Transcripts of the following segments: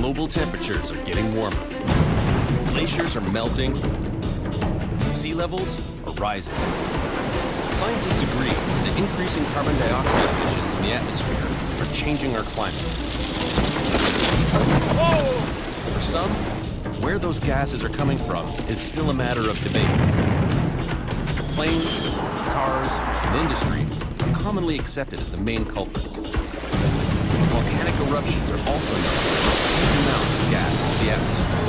global temperatures are getting warmer. Glaciers are melting. Sea levels are rising. Scientists agree that increasing carbon dioxide emissions in the atmosphere are changing our climate. Whoa! For some, where those gases are coming from is still a matter of debate. Planes, cars, and industry are commonly accepted as the main culprits. Volcanic eruptions are also known to release huge amounts of gas into the atmosphere.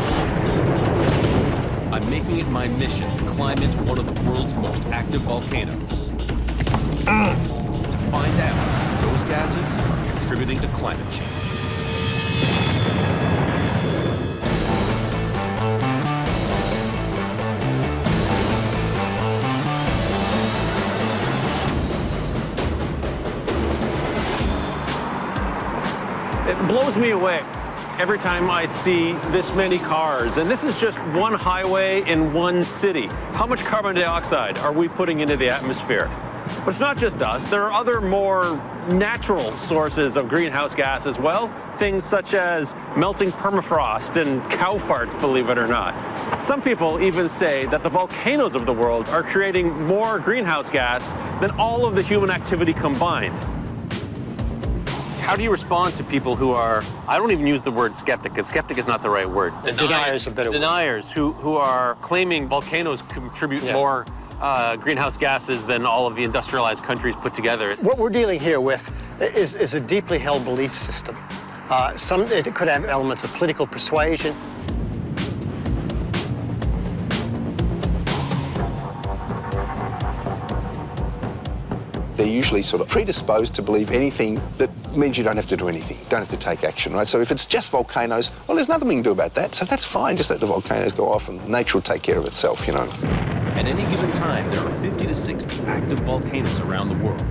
I'm making it my mission to climb into one of the world's most active volcanoes. To find out if those gases are contributing to climate change. It blows me away every time I see this many cars. And this is just one highway in one city. How much carbon dioxide are we putting into the atmosphere? But it's not just us. There are other more natural sources of greenhouse gas as well. Things such as melting permafrost and cow farts, believe it or not. Some people even say that the volcanoes of the world are creating more greenhouse gas than all of the human activity combined. How do you respond to people who are, I don't even use the word skeptic, because skeptic is not the right word. Deniers is a better word. Deniers who are claiming volcanoes contribute more greenhouse gases than all of the industrialized countries put together. What we're dealing here with is a deeply held belief system. It could have elements of political persuasion. They're usually sort of predisposed to believe anything that means you don't have to do anything, don't have to take action, right? So if it's just volcanoes, well, there's nothing we can do about that, so that's fine, just let the volcanoes go off and nature will take care of itself, you know. At any given time, there are 50 to 60 active volcanoes around the world.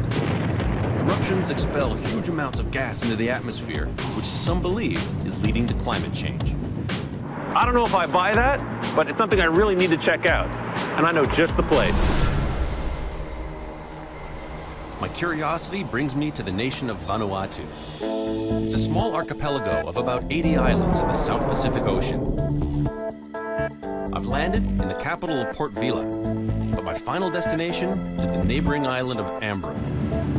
Eruptions expel huge amounts of gas into the atmosphere, which some believe is leading to climate change. I don't know if I buy that, but it's something I really need to check out. And I know just the place. My curiosity brings me to the nation of Vanuatu. It's a small archipelago of about 80 islands in the South Pacific Ocean. I've landed in the capital of Port Vila, but my final destination is the neighboring island of Ambrym,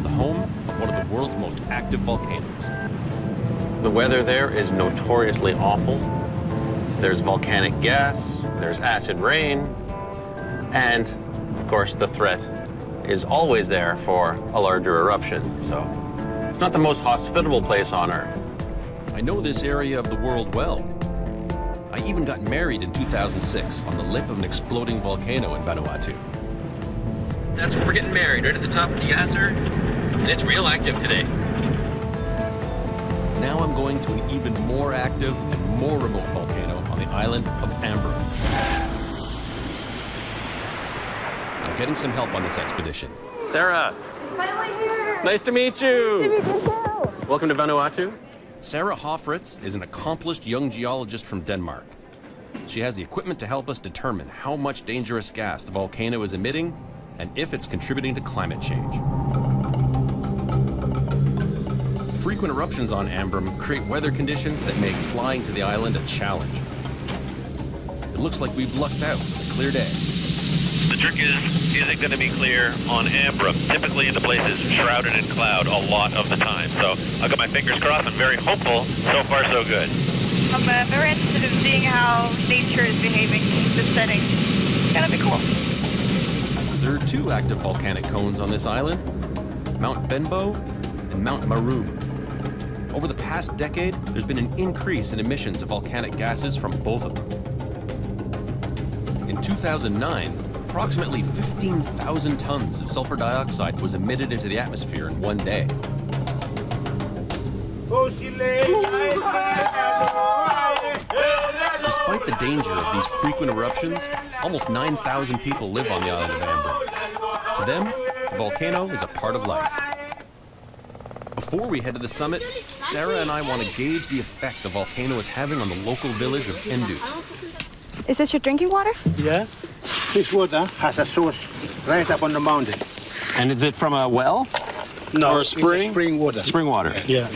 the home of one of the world's most active volcanoes. The weather there is notoriously awful. There's volcanic gas, there's acid rain, and, of course, the threat is always there for a larger eruption. So it's not the most hospitable place on Earth. I know this area of the world well. I even got married in 2006 on the lip of an exploding volcano in Vanuatu. That's where we're getting married, right at the top of the Yasser, and it's real active today. Now I'm going to an even more active and more remote volcano on the island of Ambrym. I'm getting some help on this expedition. Sarah. Finally here. Nice to meet you. Nice to meet you too. Welcome to Vanuatu. Sarah Fritz is an accomplished young geologist from Denmark. She has the equipment to help us determine how much dangerous gas the volcano is emitting and if it's contributing to climate change. Frequent eruptions on Ambrym create weather conditions that make flying to the island a challenge. It looks like we've lucked out with a clear day. The trick is it going to be clear on Ambrym? Typically the place is shrouded in cloud a lot of the time. So I've got my fingers crossed. I'm very hopeful. So far, so good. I'm very interested in seeing how nature is behaving in this setting. It's gonna be cool. There are two active volcanic cones on this island, Mount Benbow and Mount Ambrym. Over the past decade, there's been an increase in emissions of volcanic gases from both of them. In 2009, approximately 15,000 tons of sulfur dioxide was emitted into the atmosphere in one day. Despite the danger of these frequent eruptions, almost 9,000 people live on the island of Ambrym. To them, the volcano is a part of life. Before we head to the summit, Sarah and I want to gauge the effect the volcano is having on the local village of Endu. Is this your drinking water? Yeah. This water has a source right up on the mountain. And is it from a well? No, or a spring? It's spring water. Spring water. Yeah.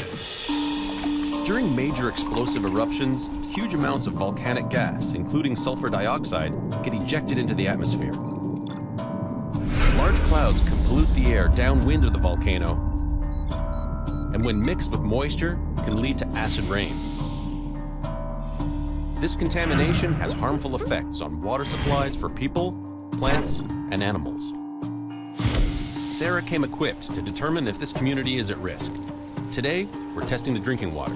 During major explosive eruptions, huge amounts of volcanic gas, including sulfur dioxide, get ejected into the atmosphere. Large clouds can pollute the air downwind of the volcano, and when mixed with moisture, can lead to acid rain. This contamination has harmful effects on water supplies for people, plants, and animals. Sarah came equipped to determine if this community is at risk. Today, we're testing the drinking water.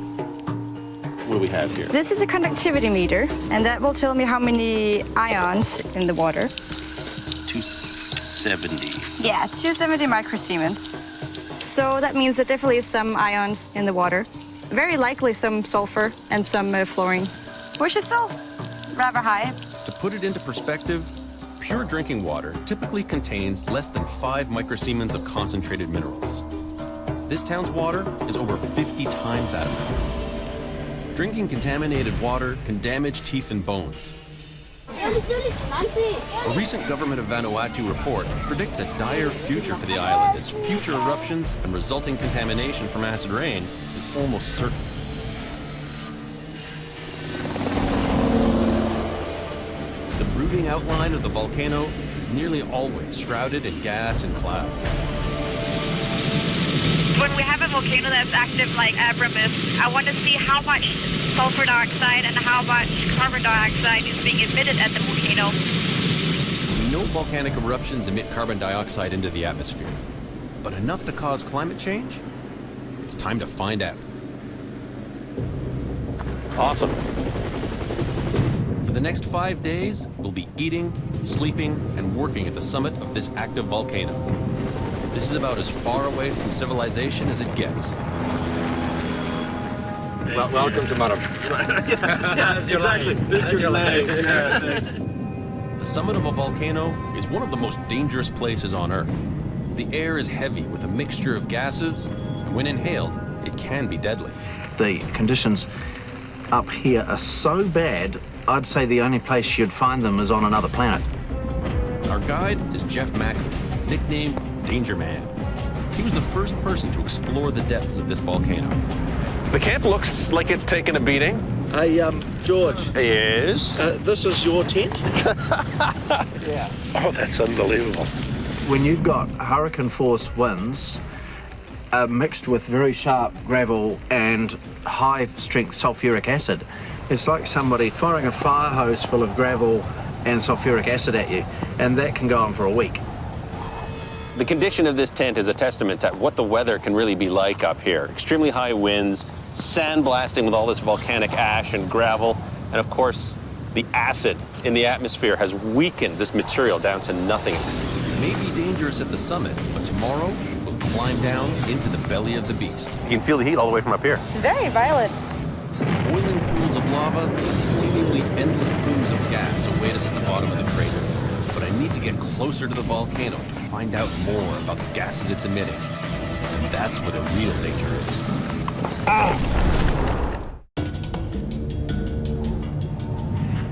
What do we have here? This is a conductivity meter, and that will tell me how many ions in the water. 270. Yeah, 270 microsiemens. So that means there definitely is some ions in the water. Very likely some sulfur and some fluorine, which is still rather high. To put it into perspective, pure drinking water typically contains less than 5 microsiemens of concentrated minerals. This town's water is over 50 times that amount. Drinking contaminated water can damage teeth and bones. A recent government of Vanuatu report predicts a dire future for the island as future eruptions and resulting contamination from acid rain is almost certain. The brooding outline of the volcano is nearly always shrouded in gas and cloud. When we have a volcano that's active like Ambrym is, I want to see how much sulfur dioxide and how much carbon dioxide is being emitted at the volcano. We know volcanic eruptions emit carbon dioxide into the atmosphere, but enough to cause climate change? It's time to find out. Awesome. For the next 5 days, we'll be eating, sleeping, and working at the summit of this active volcano. This is about as far away from civilization as it gets. Well, welcome to Ambrym. That's your exactly. This is your land. The summit of a volcano is one of the most dangerous places on Earth. The air is heavy with a mixture of gases, and when inhaled, it can be deadly. The conditions up here are so bad, I'd say the only place you'd find them is on another planet. Our guide is Jeff Mackley, nicknamed Danger Man. He was the first person to explore the depths of this volcano. The camp looks like it's taken a beating. Hey, George. Yes? This is your tent? Yeah. Oh, that's unbelievable. When you've got hurricane force winds mixed with very sharp gravel and high strength sulfuric acid, it's like somebody firing a fire hose full of gravel and sulfuric acid at you, and that can go on for a week. The condition of this tent is a testament to what the weather can really be like up here. Extremely high winds, sandblasting with all this volcanic ash and gravel, and of course, the acid in the atmosphere has weakened this material down to nothing. It may be dangerous at the summit, but tomorrow we'll climb down into the belly of the beast. You can feel the heat all the way from up here. It's very violent. Boiling pools of lava and seemingly endless plumes of gas await us at the bottom of the crater. But I need to get closer to the volcano to find out more about the gases it's emitting. And that's where the real danger is.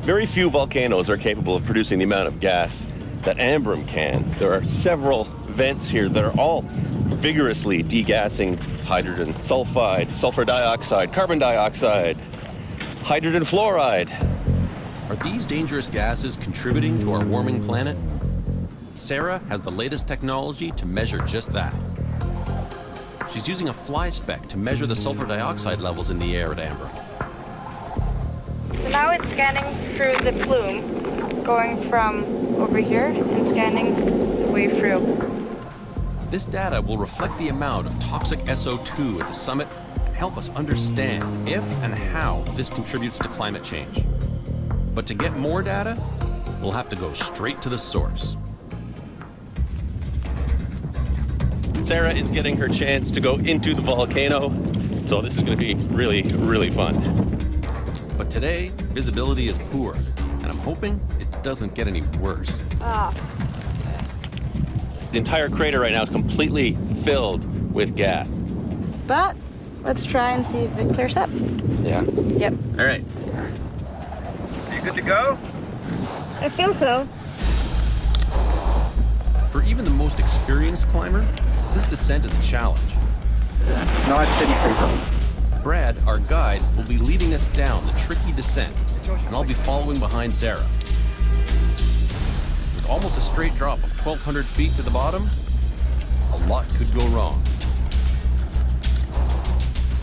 Very few volcanoes are capable of producing the amount of gas that Ambrym can. There are several vents here that are all vigorously degassing hydrogen sulfide, sulfur dioxide, carbon dioxide, hydrogen fluoride. Are these dangerous gases contributing to our warming planet? Sarah has the latest technology to measure just that. She's using a fly speck to measure the sulfur dioxide levels in the air at Ambrym. So now it's scanning through the plume, going from over here and scanning the way through. This data will reflect the amount of toxic SO2 at the summit and help us understand if and how this contributes to climate change. But to get more data, we'll have to go straight to the source. Sarah is getting her chance to go into the volcano, so this is going to be really, really fun. But today, visibility is poor, and I'm hoping it doesn't get any worse. The entire crater right now is completely filled with gas. But let's try and see if it clears up. Yeah. Yep. All right. Are you good to go? I feel so. For even the most experienced climber, this descent is a challenge. Nice steady creeper. Brad, our guide, will be leading us down the tricky descent, and I'll be following behind Sarah. With almost a straight drop of 1,200 feet to the bottom, a lot could go wrong.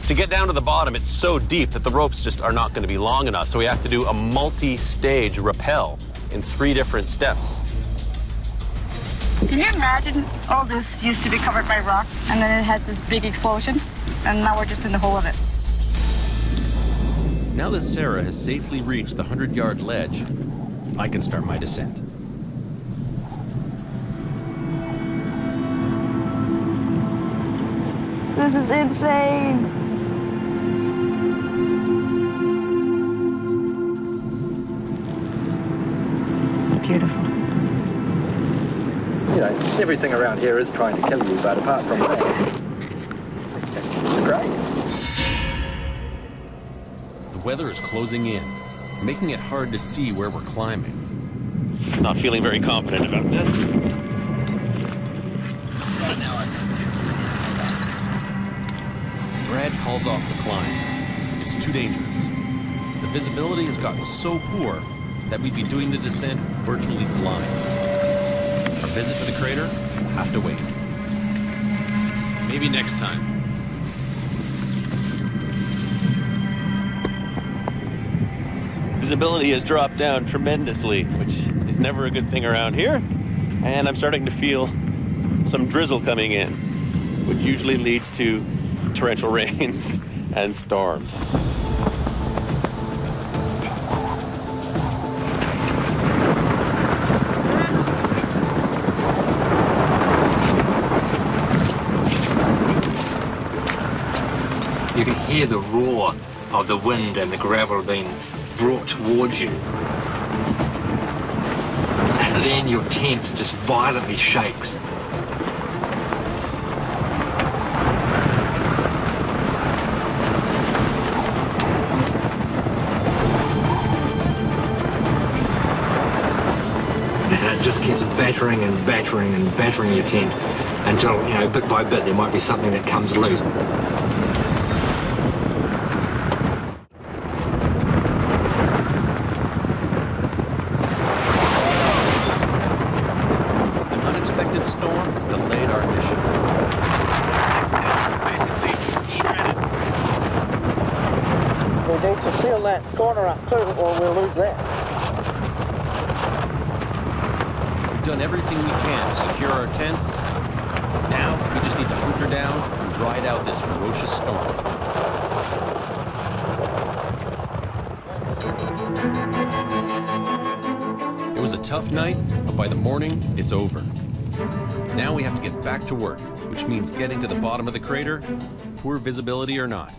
To get down to the bottom, it's so deep that the ropes just are not going to be long enough, so we have to do a multi-stage rappel in 3 different steps. Can you imagine all this used to be covered by rock, and then it had this big explosion, and now we're just in the hole of it? Now that Sarah has safely reached the 100-yard ledge, I can start my descent. This is insane. It's beautiful. You know, everything around here is trying to kill you, but apart from that, it's great. The weather is closing in, making it hard to see where we're climbing. Not feeling very confident about this. Brad calls off the climb. It's too dangerous. The visibility has gotten so poor that we'd be doing the descent virtually blind. Our visit to the crater will have to wait. Maybe next time. Visibility has dropped down tremendously, which is never a good thing around here. And I'm starting to feel some drizzle coming in, which usually leads to torrential rains and storms. You can hear the roar of the wind and the gravel being brought towards you. And then your tent just violently shakes. And it just keeps battering and battering and battering your tent until, you know, bit by bit there might be something that comes loose. Storm has delayed our mission. Basically shredded. We need to seal that corner up too, or we'll lose that. We've done everything we can to secure our tents. Now we just need to hunker down and ride out this ferocious storm. It was a tough night, but by the morning, it's over. Now we have to get back to work, which means getting to the bottom of the crater, poor visibility or not.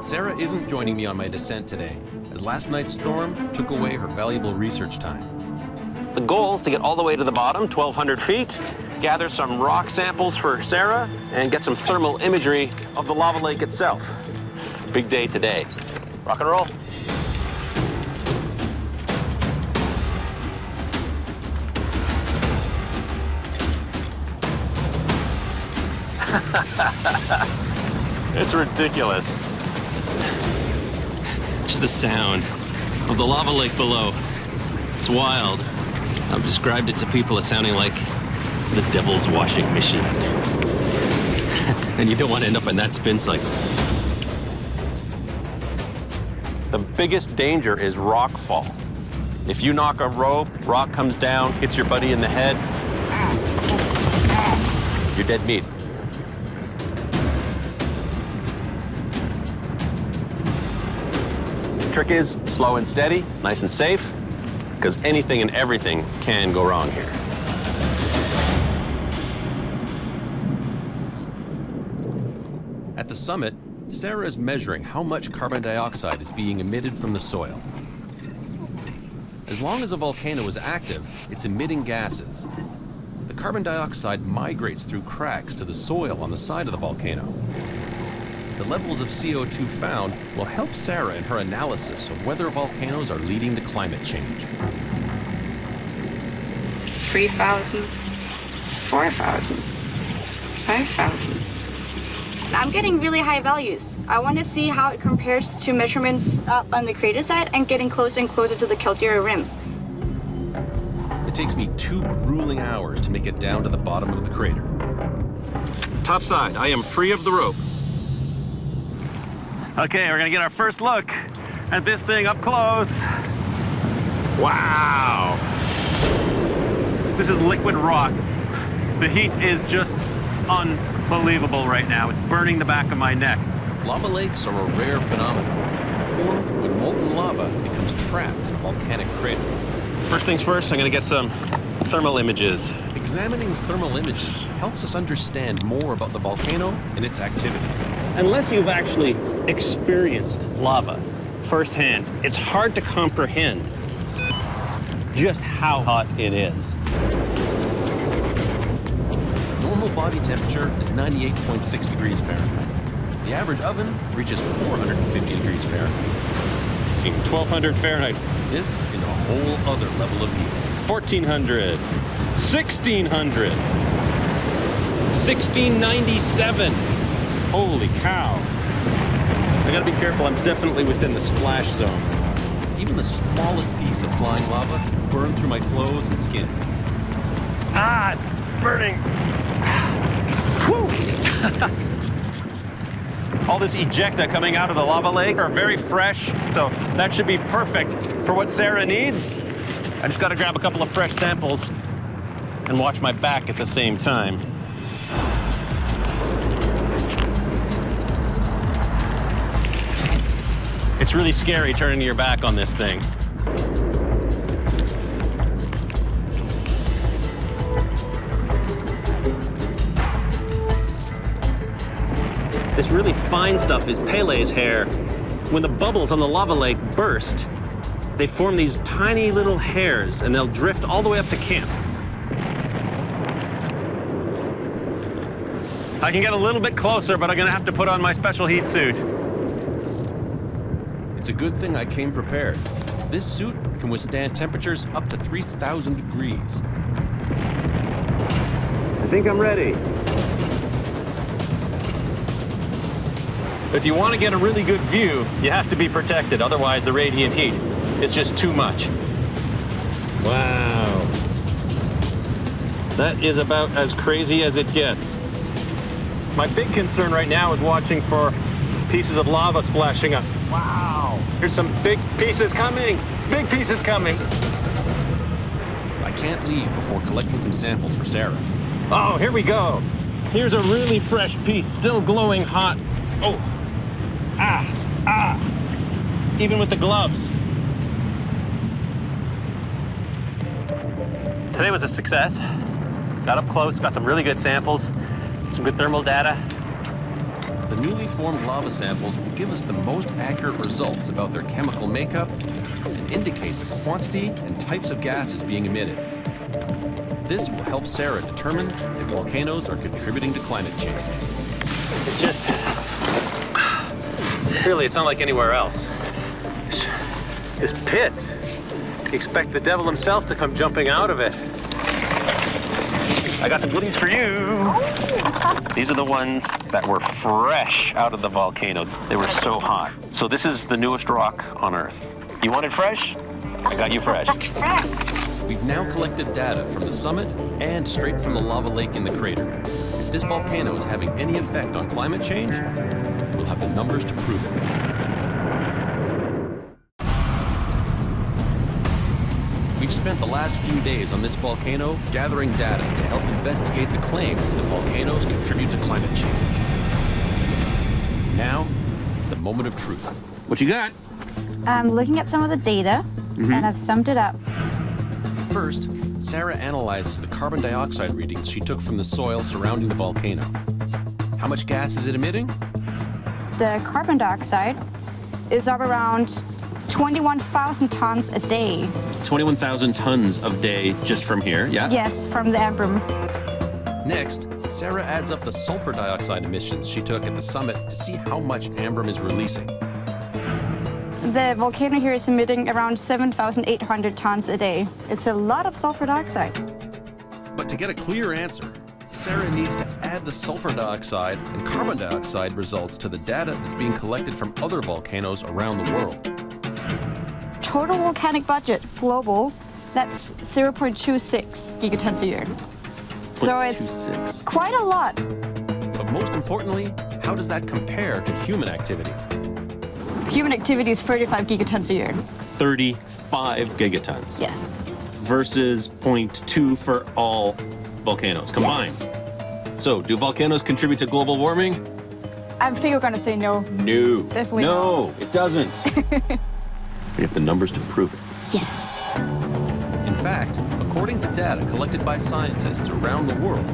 Sarah isn't joining me on my descent today, as last night's storm took away her valuable research time. The goal is to get all the way to the bottom, 1,200 feet, gather some rock samples for Sarah, and get some thermal imagery of the lava lake itself. Big day today. Rock and roll. It's ridiculous. Just the sound of the lava lake below. It's wild. I've described it to people as sounding like the devil's washing machine. And you don't want to end up in that spin cycle. The biggest danger is rock fall. If you knock a rope, rock comes down, hits your buddy in the head, you're dead meat. Trick is slow and steady, nice and safe, because anything and everything can go wrong here. At the summit, Sarah is measuring how much carbon dioxide is being emitted from the soil. As long as a volcano is active, it's emitting gases. The carbon dioxide migrates through cracks to the soil on the side of the volcano. The levels of CO2 found will help Sarah in her analysis of whether volcanoes are leading to climate change. 3,000, 4,000, 5,000. I'm getting really high values. I want to see how it compares to measurements up on the crater side and getting closer and closer to the caldera rim. It takes me 2 grueling hours to make it down to the bottom of the crater. Top side, I am free of the rope. Okay, we're gonna get our first look at this thing up close. Wow. This is liquid rock. The heat is just unbelievable right now. It's burning the back of my neck. Lava lakes are a rare phenomenon, formed when molten lava becomes trapped in a volcanic crater. First things first, I'm gonna get some thermal images. Examining thermal images helps us understand more about the volcano and its activity. Unless you've actually experienced lava firsthand, it's hard to comprehend just how hot it is. Normal body temperature is 98.6 degrees Fahrenheit. The average oven reaches 450 degrees Fahrenheit. 1200 Fahrenheit. This is a whole other level of heat. 1400, 1600, 1697. Holy cow. I gotta be careful, I'm definitely within the splash zone. Even the smallest piece of flying lava can burn through my clothes and skin. Ah, it's burning. Woo! All this ejecta coming out of the lava lake are very fresh, so that should be perfect for what Sarah needs. I just gotta grab a couple of fresh samples and watch my back at the same time. It's really scary turning your back on this thing. This really fine stuff is Pele's hair. When the bubbles on the lava lake burst, they form these tiny little hairs and they'll drift all the way up to camp. I can get a little bit closer, but I'm gonna have to put on my special heat suit. It's a good thing I came prepared. This suit can withstand temperatures up to 3,000 degrees. I think I'm ready. If you want to get a really good view, you have to be protected. Otherwise, the radiant heat is just too much. Wow. That is about as crazy as it gets. My big concern right now is watching for pieces of lava splashing up. Wow. Here's some big pieces coming. Big pieces coming. I can't leave before collecting some samples for Sarah. Oh, here we go. Here's a really fresh piece, still glowing hot. Oh. Even with the gloves. Today was a success. Got up close, got some really good samples, some good thermal data. The newly formed lava samples will give us the most accurate results about their chemical makeup and indicate the quantity and types of gases being emitted. This will help Sarah determine if volcanoes are contributing to climate change. It's just, really, it's not like anywhere else. This pit, you expect the devil himself to come jumping out of it. I got some goodies for you. These are the ones that were fresh out of the volcano. They were so hot. So this is the newest rock on Earth. You want it fresh? I got you fresh. We've now collected data from the summit and straight from the lava lake in the crater. If this volcano is having any effect on climate change, we'll have the numbers to prove it. We've spent the last few days on this volcano gathering data to help investigate the claim that volcanoes contribute to climate change. Now, it's the moment of truth. What you got? I'm looking at some of the data, and I've summed it up. First, Sarah analyzes the carbon dioxide readings she took from the soil surrounding the volcano. How much gas is it emitting? The carbon dioxide is up around 21,000 tons a day. 21,000 tons a day just from here, yeah? Yes, from the Ambrym. Next, Sarah adds up the sulfur dioxide emissions she took at the summit to see how much Ambrym is releasing. The volcano here is emitting around 7,800 tons a day. It's a lot of sulfur dioxide. But to get a clear answer, Sarah needs to add the sulfur dioxide and carbon dioxide results to the data that's being collected from other volcanoes around the world. Total volcanic budget, global, that's 0.26 gigatons a year. So it's quite a lot. But most importantly, how does that compare to human activity? Human activity is 35 gigatons a year. 35 gigatons. Yes. Versus 0.2 for all volcanoes combined. Yes. So, do volcanoes contribute to global warming? I think you're gonna say no. No. Definitely no. It doesn't. We have the numbers to prove it. Yes. In fact, according to data collected by scientists around the world,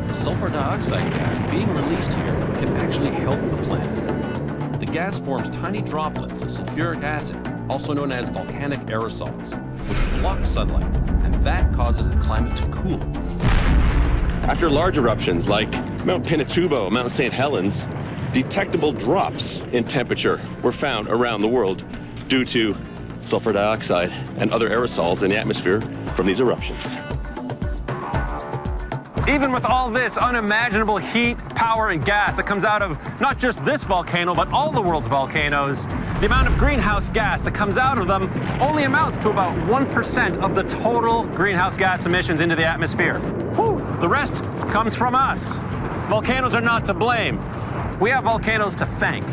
the sulfur dioxide gas being released here can actually help the planet. The gas forms tiny droplets of sulfuric acid, also known as volcanic aerosols, which block sunlight, and that causes the climate to cool. After large eruptions like Mount Pinatubo, Mount St. Helens, detectable drops in temperature were found around the world due to sulfur dioxide and other aerosols in the atmosphere from these eruptions. Even with all this unimaginable heat, power, and gas that comes out of not just this volcano, but all the world's volcanoes, the amount of greenhouse gas that comes out of them only amounts to about 1% of the total greenhouse gas emissions into the atmosphere. Whew. The rest comes from us. Volcanoes are not to blame. We have volcanoes to thank.